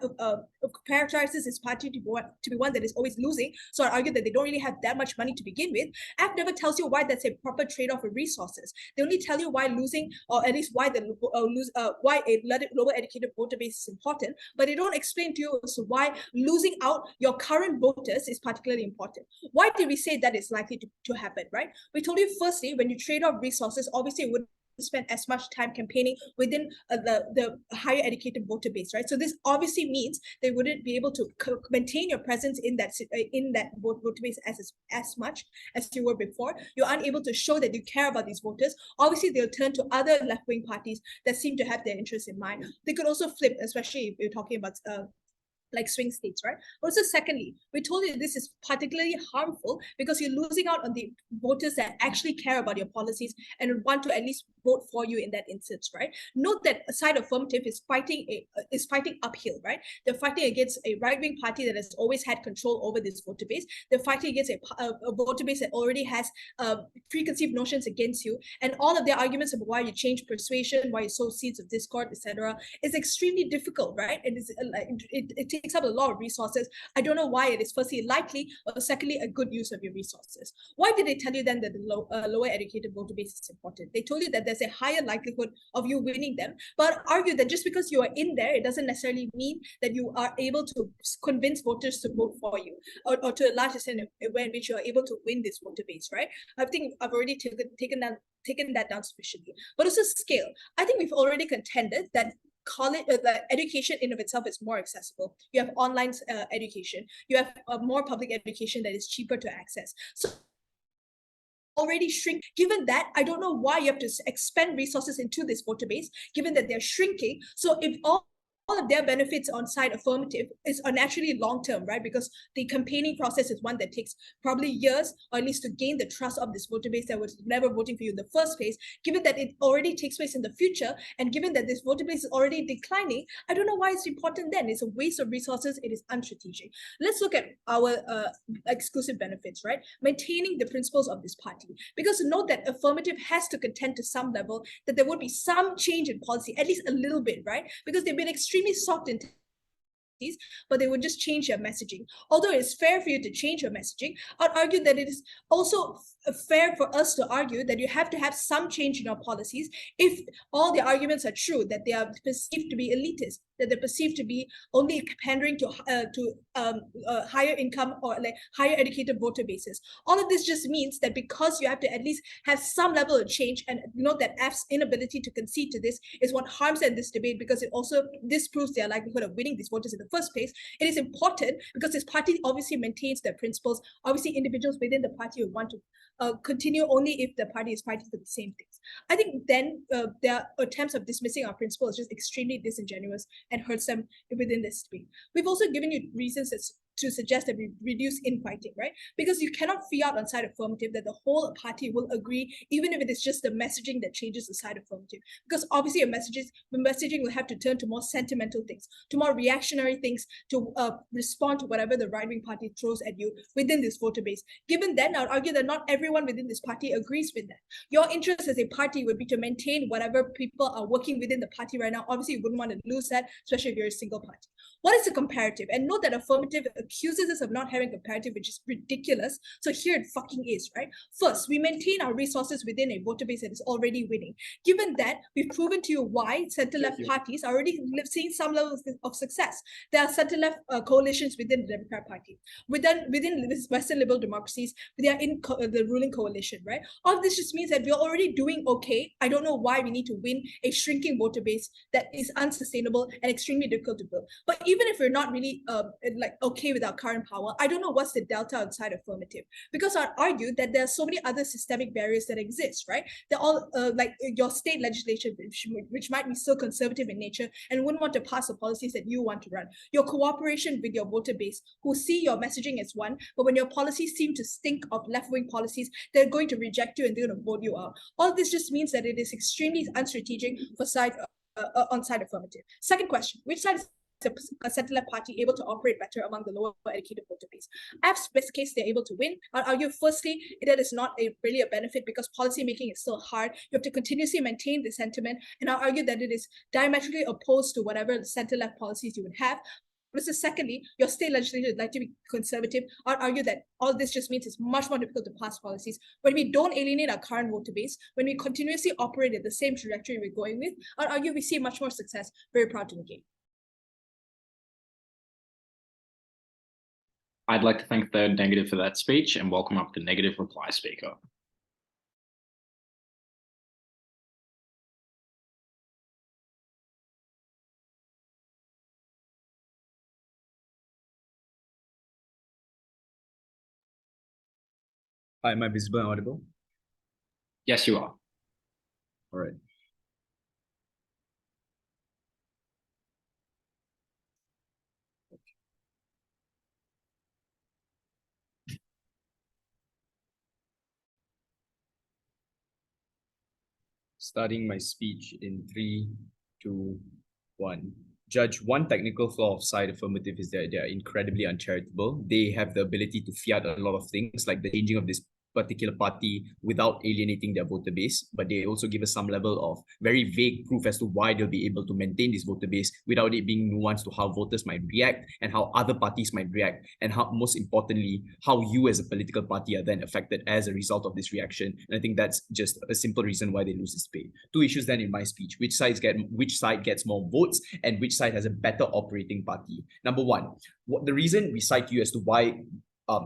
characterizes his party to be one that is always losing, so I argue that they don't really have that much money to begin with. F never tells you why that's a proper trade-off of resources. They only tell you why losing, or at least why why a lower educated voter base is important, but they don't explain to you as to why losing out your current voters is particularly important. Why did we say that is likely to happen, right? We told you firstly, when you trade off resources, obviously it wouldn't spend as much time campaigning within the higher educated voter base, right? So this obviously means they wouldn't be able to maintain your presence in that voter base as much as you were before. You're unable to show that you care about these voters. Obviously, they'll turn to other left-wing parties that seem to have their interests in mind. They could also flip, especially if you're talking about like swing states, right? Also, secondly, we told you this is particularly harmful because you're losing out on the voters that actually care about your policies and want to at least vote for you in that instance, right? Note that a side affirmative is fighting uphill, right? They're fighting against a right-wing party that has always had control over this voter base. They're fighting against a voter base that already has preconceived notions against you, and all of their arguments about why you change persuasion, why you sow seeds of discord, etc., is extremely difficult, right? And it takes up a lot of resources. I don't know why it is firstly likely, or secondly a good use of your resources. Why did they tell you then that the lower educated voter base is important? They told you that there's a higher likelihood of you winning them, but argue that just because you are in there, it doesn't necessarily mean that you are able to convince voters to vote for you, or to a large extent in which you are able to win this voter base, right? I think I've already taken that down sufficiently. But also scale. I think we've already contended that college, the education in of itself is more accessible. You have online education. You have more public education that is cheaper to access. So already shrink. Given that, I don't know why you have to expend resources into this voter base, given that they're shrinking. So if all of their benefits on side affirmative are naturally long-term, right? Because the campaigning process is one that takes probably years, or at least to gain the trust of this voter base that was never voting for you in the first place. Given that it already takes place in the future, and given that this voter base is already declining, I don't know why it's important then. It's a waste of resources. It is unstrategic. Let's look at our exclusive benefits, right? Maintaining the principles of this party. Because note that affirmative has to contend to some level that there would be some change in policy, at least a little bit, right? Because they've been extremely soft in but they would just change their messaging. Although it's fair for you to change your messaging, I'd argue that it is also fair for us to argue that you have to have some change in your policies if all the arguments are true, that they are perceived to be elitist, that they're perceived to be only pandering to higher income or like higher educated voter bases. All of this just means that because you have to at least have some level of change, and note that F's inability to concede to this is what harms them in this debate, because it also disproves their likelihood of winning these voters in the the first place, it is important because this party obviously maintains their principles. Obviously, individuals within the party would want to continue only if the party is fighting for the same things. I think then their attempts of dismissing our principles is just extremely disingenuous and hurts them within this debate. We've also given you reasons to suggest that we reduce infighting, right? Because you cannot fiat on side affirmative that the whole party will agree, even if it is just the messaging that changes the side affirmative. Because obviously the messaging will have to turn to more sentimental things, to more reactionary things, to respond to whatever the right-wing party throws at you within this voter base. Given that, I would argue that not everyone within this party agrees with that. Your interest as a party would be to maintain whatever people are working within the party right now. Obviously, you wouldn't want to lose that, especially if you're a single party. What is the comparative? And note that affirmative accuses us of not having comparative, which is ridiculous. So here it fucking is, right? First, we maintain our resources within a voter base that is already winning. Given that, we've proven to you why center-left parties are already seeing some level of success. There are center-left coalitions within the Democrat Party. Within Western liberal democracies, they are in the ruling coalition, right? All of this just means that we're already doing okay. I don't know why we need to win a shrinking voter base that is unsustainable and extremely difficult to build. But even if we're not really okay with our current power, I don't know what's the delta outside affirmative, because I'd argue that there are so many other systemic barriers that exist, right? They're all like your state legislation, which might be so conservative in nature and wouldn't want to pass the policies that you want to run. Your cooperation with your voter base, who see your messaging as one, but when your policies seem to stink of left-wing policies, they're going to reject you and they're going to vote you out. All this just means that it is extremely unstrategic for on side affirmative. Second question, which side is a center-left party able to operate better among the lower educated voter base? As best case, they're able to win. I'll argue, firstly, that is not really a benefit because policy making is still hard. You have to continuously maintain the sentiment, and I'll argue that it is diametrically opposed to whatever center-left policies you would have. Versus secondly, your state legislature would like to be conservative. I'd argue that all this just means it's much more difficult to pass policies. When we don't alienate our current voter base, when we continuously operate at the same trajectory we're going with, I'd argue we see much more success. Very proud to negate. I'd like to thank Third Negative for that speech and welcome up the negative reply speaker. Hi, am I visible and audible? Yes, you are. All right. Starting my speech in 3, 2, 1. Judge, one technical flaw of side affirmative is that they are incredibly uncharitable. They have the ability to fiat a lot of things, like the changing of this particular party without alienating their voter base, but they also give us some level of very vague proof as to why they'll be able to maintain this voter base without it being nuanced to how voters might react and how other parties might react, and how, most importantly, how you as a political party are then affected as a result of this reaction. And I think that's just a simple reason why they lose this debate. Two issues then in my speech: which side gets more votes and which side has a better operating party. Number one, the reason we cite you as to why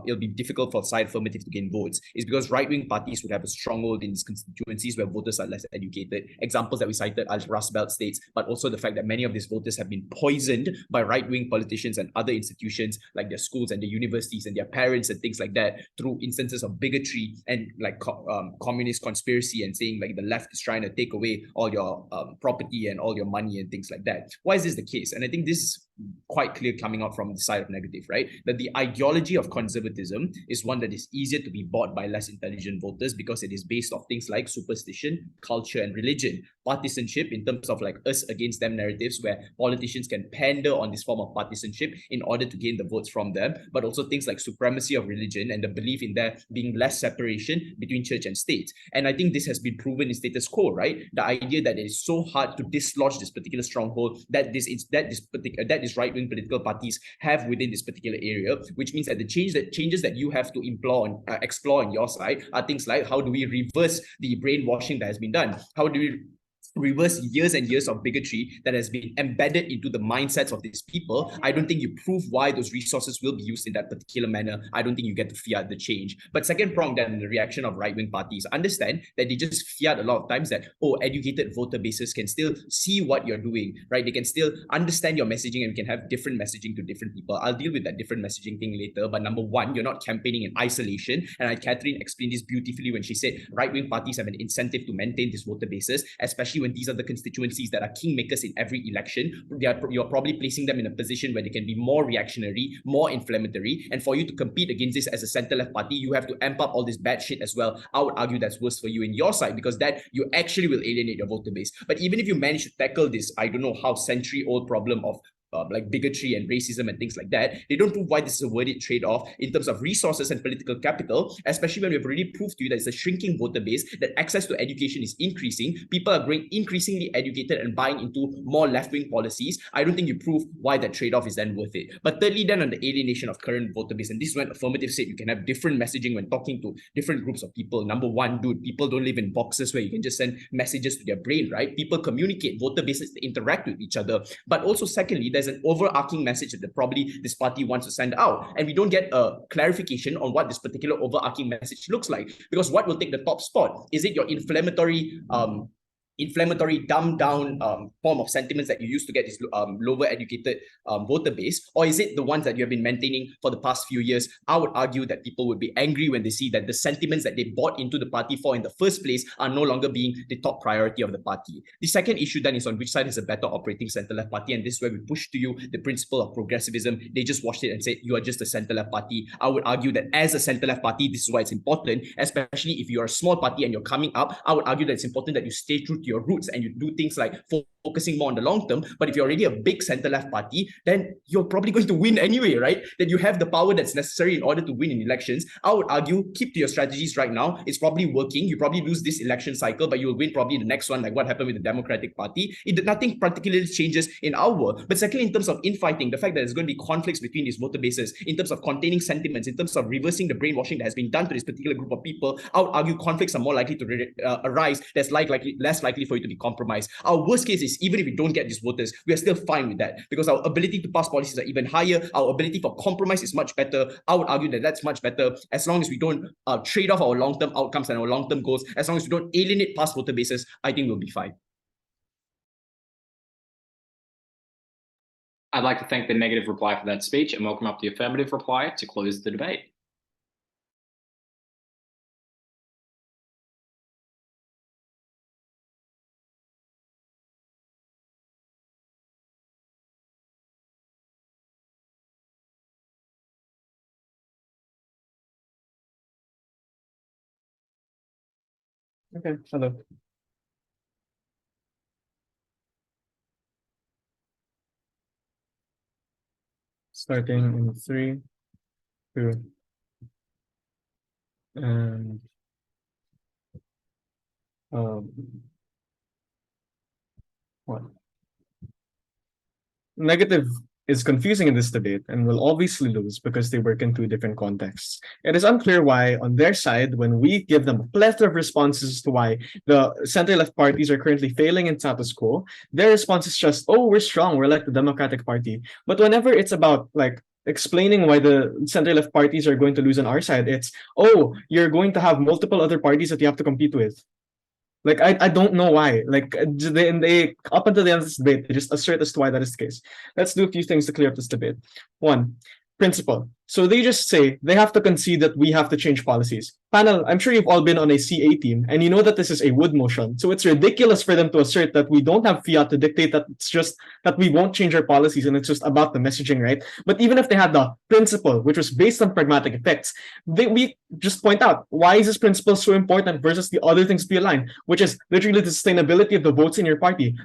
it'll be difficult for side affirmative to gain votes is because right-wing parties would have a stronghold in these constituencies where voters are less educated. Examples that we cited are Rust Belt states, but also the fact that many of these voters have been poisoned by right-wing politicians and other institutions like their schools and their universities and their parents and things like that through instances of bigotry and like communist conspiracy and saying like the left is trying to take away all your property and all your money and things like that. Why is this the case? And I think this is quite clear coming out from the side of negative, right? That the ideology of conservatism is one that is easier to be bought by less intelligent voters because it is based off things like superstition, culture, and religion. Partisanship in terms of like us against them narratives where politicians can pander on this form of partisanship in order to gain the votes from them, but also things like supremacy of religion and the belief in there being less separation between church and state. And I think this has been proven in status quo, right? The idea that it is so hard to dislodge this particular stronghold that these right-wing political parties have within this particular area, which means that the changes that you have to explore on your side are things like, how do we reverse the brainwashing that has been done? How do we reverse years and years of bigotry that has been embedded into the mindsets of these people, I don't think you prove why those resources will be used in that particular manner. I don't think you get to fiat the change. But second prong, then the reaction of right-wing parties, understand that they just fiat a lot of times that, oh, educated voter bases can still see what you're doing, right? They can still understand your messaging and we can have different messaging to different people. I'll deal with that different messaging thing later. But number one, you're not campaigning in isolation. And Catherine explained this beautifully when she said right-wing parties have an incentive to maintain this voter bases, especially when these are the constituencies that are kingmakers in every election. You're probably placing them in a position where they can be more reactionary, more inflammatory. And for you to compete against this as a center-left party, you have to amp up all this bad shit as well. I would argue that's worse for you in your side, because that you actually will alienate your voter base. But even if you manage to tackle this, I don't know how century-old problem of like bigotry and racism and things like that, they don't prove why this is a worthy trade-off in terms of resources and political capital, especially when we've already proved to you that it's a shrinking voter base, that access to education is increasing, people are growing increasingly educated and buying into more left-wing policies. I don't think you prove why that trade-off is then worth it. But thirdly, then on the alienation of current voter base, and this is when affirmative said you can have different messaging when talking to different groups of people. Number one, dude, people don't live in boxes where you can just send messages to their brain, right? People communicate, voter bases interact with each other. But also secondly, there's an overarching message that probably this party wants to send out, and we don't get a clarification on what this particular overarching message looks like, because what will take the top spot? Is it your inflammatory dumbed down form of sentiments that you used to get this lower educated voter base, or is it the ones that you have been maintaining for the past few years? I would argue that people would be angry when they see that the sentiments that they bought into the party for in the first place are no longer being the top priority of the party. The second issue then is on which side is a better operating center-left party, and this is where we push to you the principle of progressivism. They just watched it and said you are just a center-left party. I would argue that as a center-left party, this is why it's important, especially if you're a small party and you're coming up. I would argue that it's important that you stay true to your roots and you do things like focusing more on the long term. But if you're already a big center-left party, then you're probably going to win anyway, right? That you have the power that's necessary in order to win in elections. I would argue keep to your strategies right now. It's probably working. You probably lose this election cycle, but you will win probably the next one, like what happened with the Democratic Party. Nothing particularly changes in our world. But secondly, in terms of infighting, the fact that there's going to be conflicts between these voter bases, in terms of containing sentiments, in terms of reversing the brainwashing that has been done to this particular group of people, I would argue conflicts are more likely to arise. That's less likely for you to be compromised. Our worst case is even if we don't get these voters, we are still fine with that, because our ability to pass policies are even higher. Our ability for compromise is much better. I would argue that that's much better as long as we don't trade off our long-term outcomes and our long-term goals. As long as we don't alienate past voter bases, I think we'll be fine. I'd like to thank the negative reply for that speech and welcome up the affirmative reply to close the debate. Okay, hello. Starting in 3, 2, and one. Negative is confusing in this debate and will obviously lose because they work in two different contexts. It is unclear why, on their side, when we give them a plethora of responses as to why the center-left parties are currently failing in status quo, their response is just, oh, we're strong, we're like the Democratic Party. But whenever it's about, like, explaining why the center-left parties are going to lose on our side, it's, oh, you're going to have multiple other parties that you have to compete with. Like, I don't know why. Like, they up until the end of this debate, they just assert as to why that is the case. Let's do a few things to clear up this debate. One, principle. So they just say they have to concede that we have to change policies. Panel, I'm sure you've all been on a CA team, and you know that this is a wood motion. So it's ridiculous for them to assert that we don't have fiat to dictate that it's just that we won't change our policies and it's just about the messaging, right? But even if they had the principle, which was based on pragmatic effects, we just point out, why is this principle so important versus the other things to align, which is literally the sustainability of the votes in your party.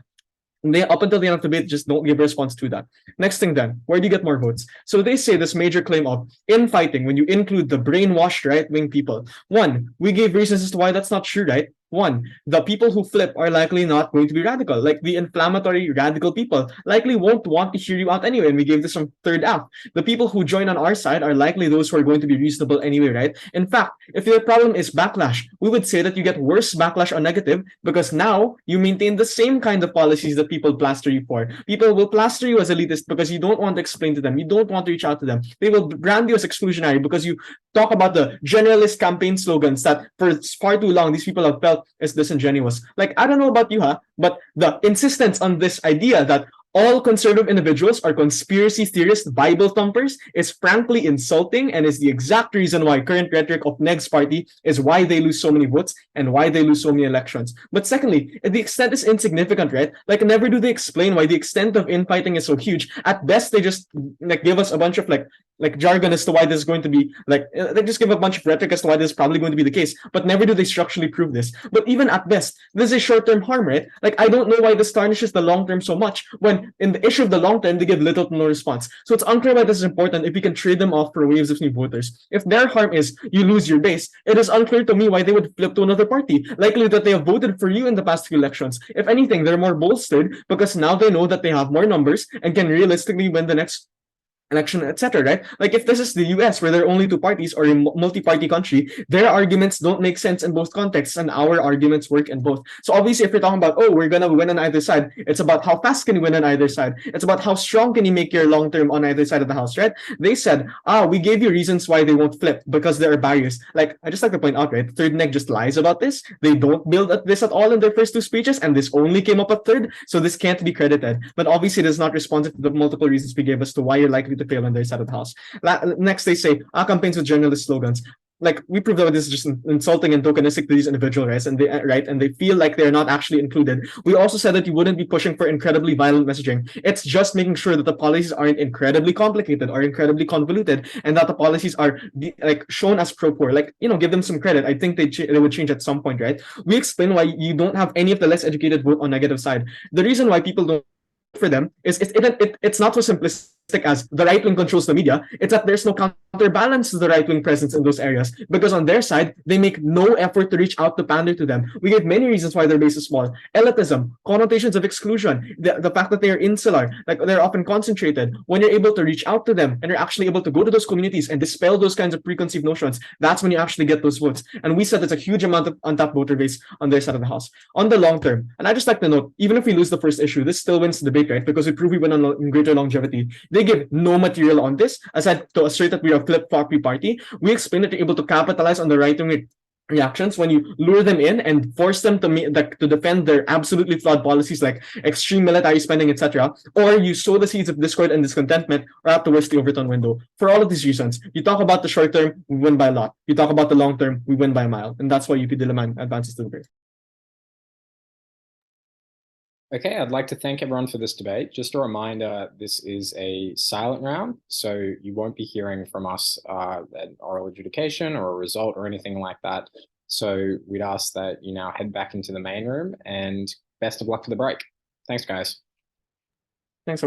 They, up until the end of the debate, just don't give a response to that. Next thing then, where do you get more votes? So they say this major claim of infighting when you include the brainwashed right-wing people. One, we gave reasons as to why that's not true, right? One, the people who flip are likely not going to be radical. Like the inflammatory radical people likely won't want to hear you out anyway. And we gave this from third F. The people who join on our side are likely those who are going to be reasonable anyway, right? In fact, if your problem is backlash, we would say that you get worse backlash on negative because now you maintain the same kind of policies that people plaster you for. People will plaster you as elitist because you don't want to explain to them. You don't want to reach out to them. They will brand you as exclusionary because you talk about the generalist campaign slogans that for far too long these people have felt is disingenuous. Like, I don't know about you, but the insistence on this idea that all conservative individuals are conspiracy theorist Bible thumpers is frankly insulting and is the exact reason why current rhetoric of Neg's party is why they lose so many votes and why they lose so many elections. But secondly, the extent is insignificant, right? Like, never do they explain why the extent of infighting is so huge. At best, they just like give us a bunch of like jargon as to why this is going to be they just give a bunch of rhetoric as to why this is probably going to be the case, but never do they structurally prove this. But even at best, this is short-term harm, right? Like, I don't know why this tarnishes the long-term so much when in the issue of the long term, they give little to no response. So it's unclear why this is important if we can trade them off for waves of new voters. If their harm is you lose your base, it is unclear to me why they would flip to another party. Likely that they have voted for you in the past few elections. If anything, they're more bolstered because now they know that they have more numbers and can realistically win the next election, etc. Right? Like, if this is the US where there are only two parties or a multi-party country, their arguments don't make sense in both contexts and our arguments work in both. So obviously, if you're talking about, oh, we're gonna win on either side, it's about how fast can you win on either side. It's about how strong can you make your long term on either side of the house, right? They said, we gave you reasons why they won't flip because there are barriers. Like, I just like to point out, right? Third Neg just lies about this. They don't build at this at all in their first two speeches, and this only came up at third, so this can't be credited. But obviously, it is not responsive to the multiple reasons we gave as to why you're likely to fail on their side of the house. Next, they say, campaigns with journalist slogans. Like, we proved that this is just insulting and tokenistic to these individuals, and they feel like they're not actually included. We also said that you wouldn't be pushing for incredibly violent messaging. It's just making sure that the policies aren't incredibly complicated or incredibly convoluted, and that the policies are like shown as pro-poor. Like, give them some credit. I think they would change at some point, right? We explain why you don't have any of the less educated vote on negative side. The reason why people don't for them is it's not so simplistic as the right wing controls the media. It's that there's no counterbalance to the right wing presence in those areas because on their side they make no effort to reach out to pander to them. We gave many reasons why their base is small: elitism, connotations of exclusion, the fact that they are insular, like they're often concentrated. When you're able to reach out to them and you're actually able to go to those communities and dispel those kinds of preconceived notions, that's when you actually get those votes. And we said there's a huge amount of untapped voter base on their side of the house. On the long term, and I just like to note, even if we lose the first issue, this still wins the debate, right? Because we prove we win on greater longevity. They give no material on this, aside to assert that we are a flip-floppy party. We explain that you're able to capitalize on the right-wing reactions when you lure them in and force them to defend their absolutely flawed policies like extreme military spending, etc. Or you sow the seeds of discord and discontentment, or at the worst, the Overton window. For all of these reasons, you talk about the short term, we win by a lot. You talk about the long term, we win by a mile. And that's why UP Diliman advances to the grade. Okay, I'd like to thank everyone for this debate. Just a reminder, this is a silent round, so you won't be hearing from us an oral adjudication or a result or anything like that. So we'd ask that you now head back into the main room, and best of luck for the break. Thanks, guys. Thanks, everyone.